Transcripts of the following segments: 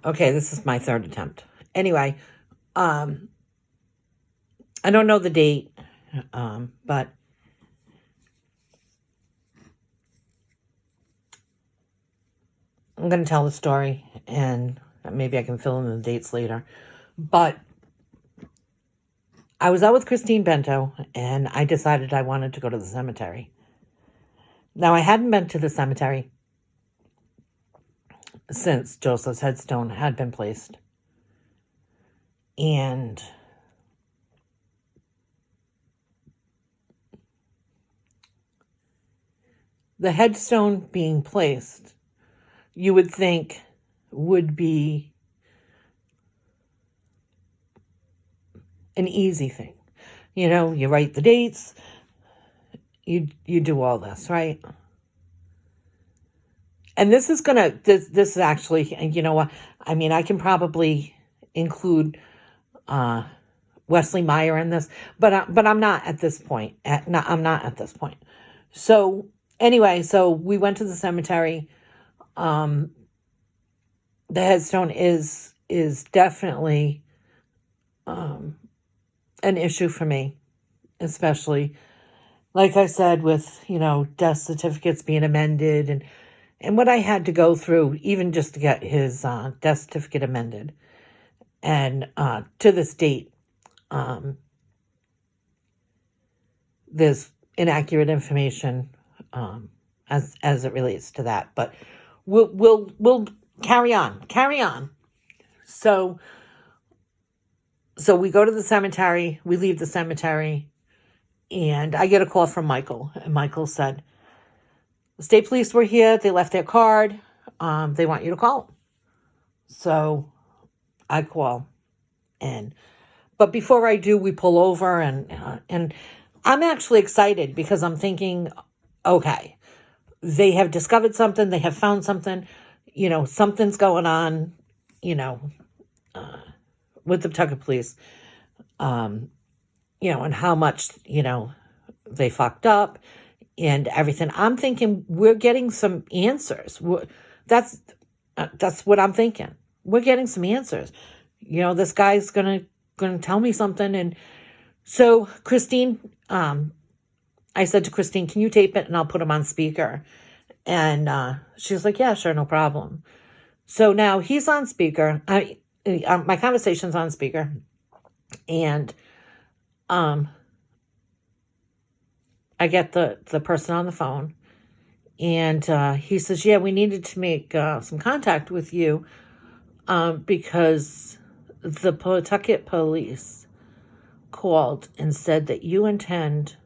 Okay, this is my third attempt. Anyway, um, I don't know the date, but I'm going to tell the story, and maybe I can fill in the dates later. But I was out with Christine Bento, and I decided I wanted to go to the cemetery. Now, I hadn't been to the cemetery since Joseph's headstone had been placed. And the headstone being placed, you would think would be an easy thing. You know, you write the dates, you do all this, right? And this is this is actually, you know what? I mean, I can probably include Wesley Meyer in this, but I'm not at this point. I'm not at this point. So anyway, so we went to the cemetery. The headstone is definitely an issue for me, especially like I said, with, you know, death certificates being amended and what I had to go through even just to get his death certificate amended. And to this date, there's inaccurate information as it relates to that. But we'll carry on. So we go to the cemetery, we leave the cemetery, and I get a call from Michael. And Michael said, the state police were here, they left their card, they want you to call them. So I call, but before I do, we pull over, and I'm actually excited because I'm thinking, okay, they have discovered something, they have found something, you know, something's going on, you know, with the Pawtucket police, you know, and how much, you know, they fucked up and everything. I'm thinking we're getting some answers. That's what I'm thinking. We're getting some answers. You know, this guy's gonna tell me something. And so Christine, I said to Christine, can you tape it and I'll put him on speaker? And she's like, yeah, sure, no problem. So now he's on speaker. My conversation's on speaker, and I get the person on the phone, and he says, yeah, we needed to make some contact with you because the Pawtucket police called and said that you intend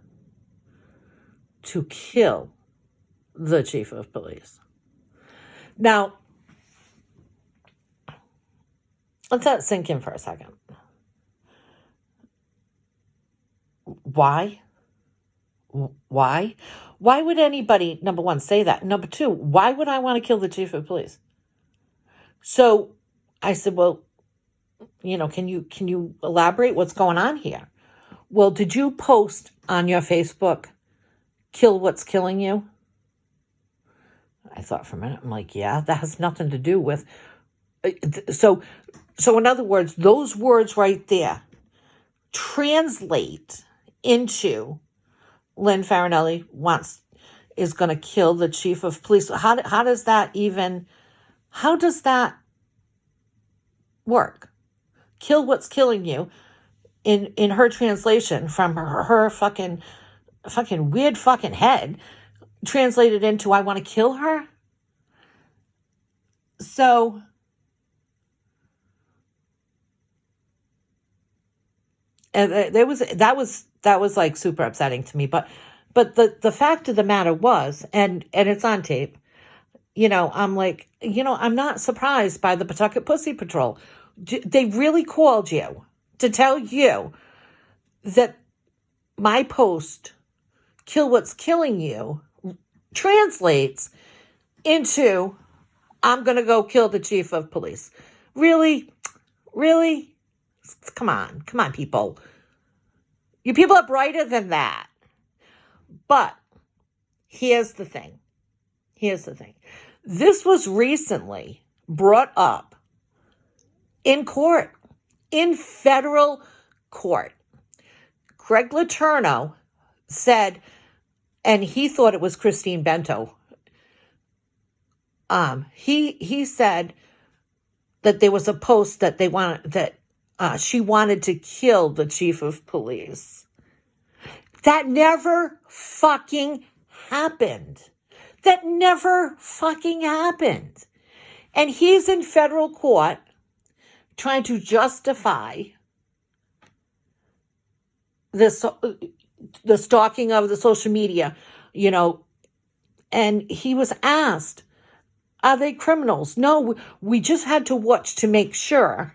to kill the chief of police. Now, let that sink in for a second. Why? Why would anybody, number one, say that? Number two, why would I want to kill the chief of police? So I said, well, you know, can you elaborate what's going on here? Well, did you post on your Facebook, kill what's killing you? I thought for a minute, I'm like, yeah, that has nothing to do with, so in other words, those words right there translate into Lynn Farinelli is going to kill the chief of police. How does that work? Kill what's killing you in her translation from her fucking weird fucking head translated into I want to kill her. So and that was like super upsetting to me, but the fact of the matter was, and it's on tape, you know, I'm like, you know, I'm not surprised by the Pawtucket Pussy Patrol. They really called you to tell you that my post, kill what's killing you, translates into I'm going to go kill the chief of police. Really? Come on, people. You people are brighter than that. But here's the thing. This was recently brought up in court, in federal court. Greg Letourneau said, and he thought it was Christine Bento. He said that there was a post that she wanted to kill the chief of police. That never fucking happened. That never fucking happened. And he's in federal court trying to justify the stalking of the social media, and he was asked, are they criminals? No, we just had to watch to make sure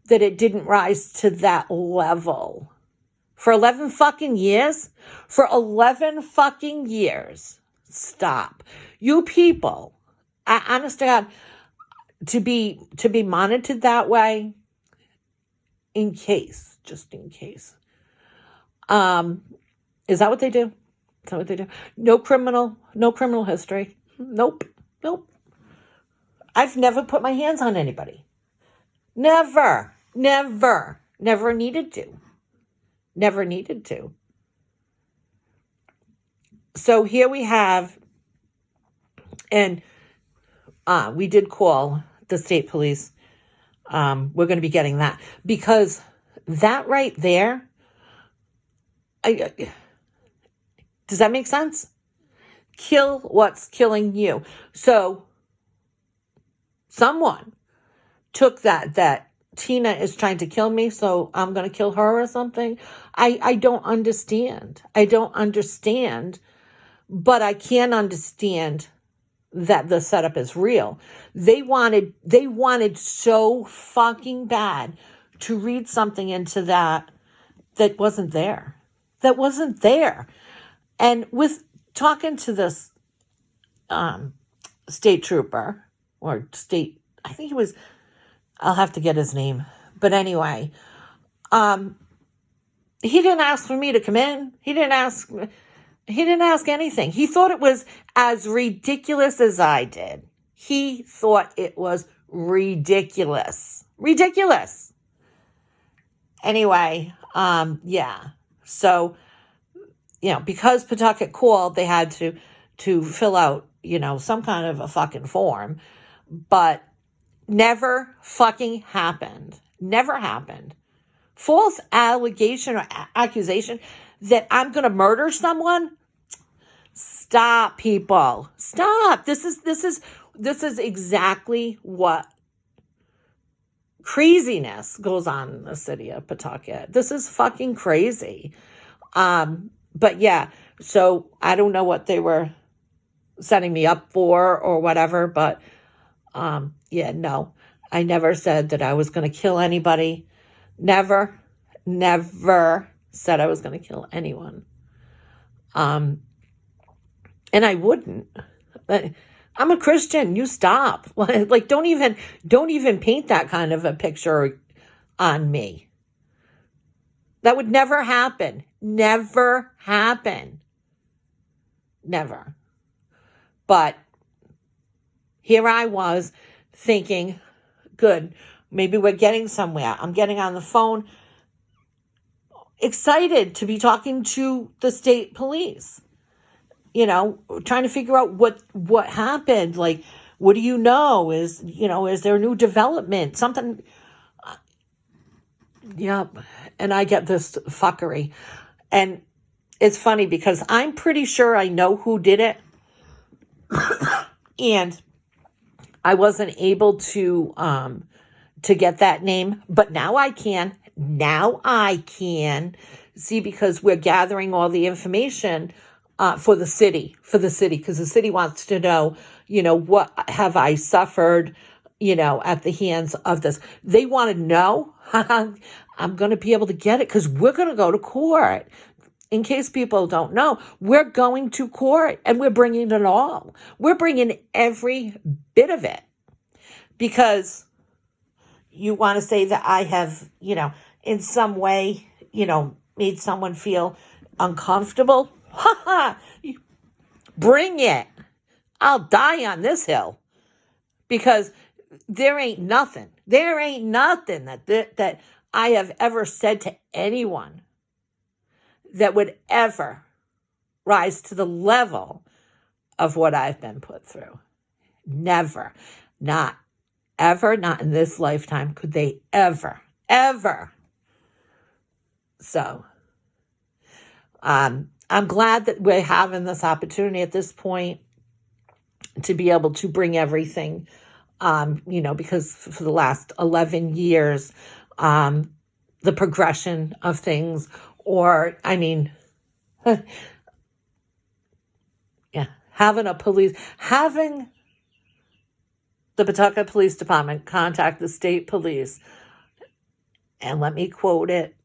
that it didn't rise to that level. For 11 fucking years? For 11 fucking years. Stop. You people, I understand, to be monitored that way, just in case. Is that what they do? Is that what they do? No criminal history. Nope. I've never put my hands on anybody. Never needed to. So here we have, and we did call the state police. We're going to be getting that, because that right there, does that make sense? Kill what's killing you. So someone took that Tina is trying to kill me, so I'm going to kill her or something. I don't understand. But I can understand that the setup is real. They wanted so fucking bad to read something into that wasn't there. And with talking to this state trooper, or state, I think it was, I'll have to get his name. But anyway, he didn't ask for me to come in. He didn't ask anything. He thought it was as ridiculous as I did. He thought it was ridiculous. Anyway, yeah. So, because Pawtucket called, they had to fill out, some kind of a fucking form. But never fucking happened. Never happened. False allegation or accusation that I'm going to murder someone? Stop, people. Stop. This is exactly what craziness goes on in the city of Pawtucket. This is fucking crazy. But yeah, so I don't know what they were setting me up for or whatever, but yeah, no. I never said that I was going to kill anybody. Never said I was going to kill anyone. And I wouldn't. I'm a Christian. You stop. Like, don't even paint that kind of a picture on me. That would never happen. Never happen. Never. But here I was thinking, good, maybe we're getting somewhere. I'm getting on the phone, excited to be talking to the state police. Trying to figure out what happened. Like, what do you know? Is there a new development? Something. Yep. And I get this fuckery. And it's funny because I'm pretty sure I know who did it. And I wasn't able to get that name, but now I can. See, because we're gathering all the information for the city, because the city wants to know, what have I suffered, at the hands of this. They want to know. I'm going to be able to get it because we're going to go to court. In case people don't know, we're going to court and we're bringing it all. We're bringing every bit of it, because you want to say that I have, in some way, made someone feel uncomfortable. Bring it. I'll die on this hill, because there ain't nothing that I have ever said to anyone that would ever rise to the level of what I've been put through. Never. Not ever, not in this lifetime could they ever. So, I'm glad that we're having this opportunity at this point to be able to bring everything, because for the last 11 years, the progression of things, or, yeah, having the Pawtucket Police Department contact the state police, and let me quote it,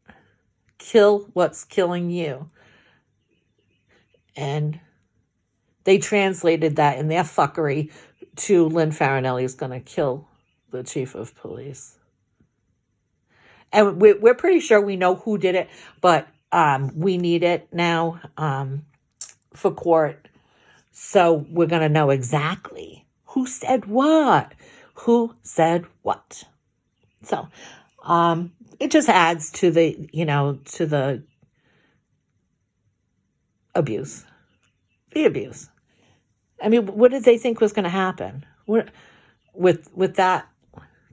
kill what's killing you. And they translated that in their fuckery to Lynn Farinelli is going to kill the chief of police. And we're pretty sure we know who did it, but we need it now for court. So we're going to know exactly who said what. So it just adds to the abuse. The abuse. What did they think was going to happen? What, with that,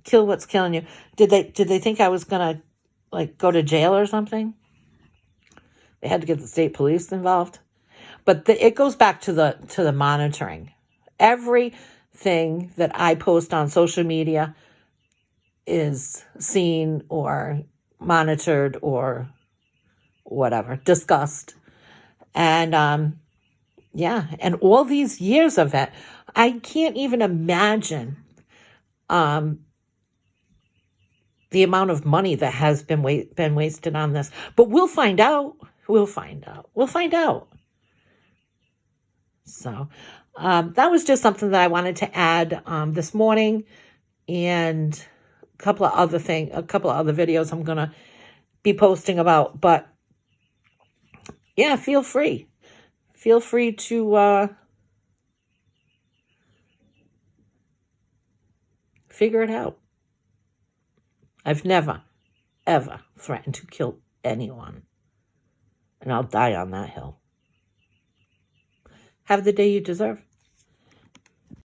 kill what's killing you? Did they think I was going to go to jail or something? They had to get the state police involved. But it goes back to the monitoring. Everything that I post on social media is seen or monitored or whatever, discussed. And and all these years of it, I can't even imagine the amount of money that has been wasted on this. But we'll find out. So that was just something that I wanted to add this morning, and a couple of other videos I'm gonna be posting about. But yeah, feel free to figure it out. I've never, ever threatened to kill anyone, and I'll die on that hill. Have the day you deserve.